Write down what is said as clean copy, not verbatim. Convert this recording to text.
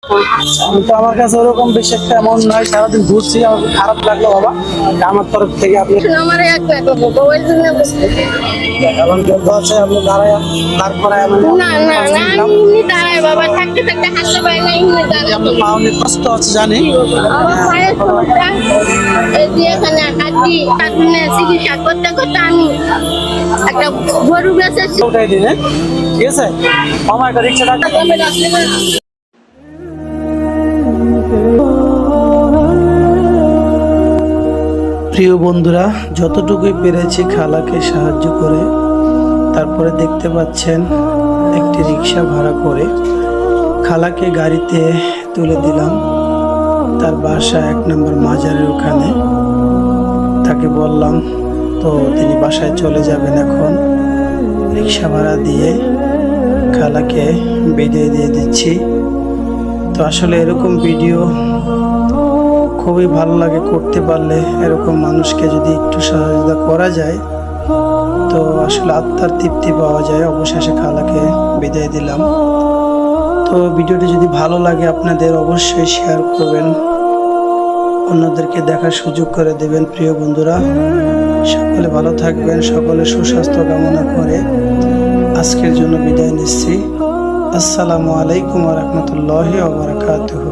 আমি তো আমার কাছে ওরকম বেশি একটা এমন নয়, সারাদিন ঘুরছি, আমার খুব খারাপ লাগলো বাবা। আমার তরফ থেকে আপনি আমার এক লাখ বাবা, ওই জন্য এবং যত আছে আপনি দাঁড়ায়, তারপরে আমি না না না, আমি এমনি দাঁড়াই বাবা, থাকতে থাকতে হাসতে পারি না, এমনি দাঁড়াই। আপনার পা অনেক কষ্ট আছে জানি। আমার পায়ের সমস্যা, এই যে এখানে হাঁটি কাটুনে চিকিৎসা করতে করতে আমি একটা গরু বেঁচেছি। ওটাই দিন, হ্যাঁ? ঠিক আছে, আমার একটা রিক্সা টাকা। প্রিয় বন্ধুরা, যতটুকুই পেরেছি খালাকে সাহায্য করে, তারপরে দেখতে পাচ্ছেন একটি রিক্সা ভাড়া করে খালাকে গাড়িতে তুলে দিলাম তার বাসা 1 নম্বর মাজারের ওখানে। তাকে বললাম, তো তিনি বাসায় চলে যাবেন। এখন রিক্সা ভাড়া দিয়ে খালাকে বিদায় দিয়ে দিচ্ছি। তো আসলে এরকম ভিডিও খুবই ভালো লাগে করতে পারলে। এরকম মানুষকে যদি একটু সহযোগিতা করা যায় তো আসলে আত্মার তৃপ্তি পাওয়া যায়। অবশেষে খালাকে বিদায় দিলাম। তো ভিডিওটি যদি ভালো লাগে আপনাদের অবশ্যই শেয়ার করবেন, অন্যদেরকে দেখার সুযোগ করে দেবেন। প্রিয় বন্ধুরা, সকলে ভালো থাকবেন, সকলে সুস্বাস্থ্য কামনা করে আজকের জন্য বিদায় নিচ্ছি। আসসালামু আলাইকুম ওয়া রাহমাতুল্লাহি ওয়া বারাকাতুহু।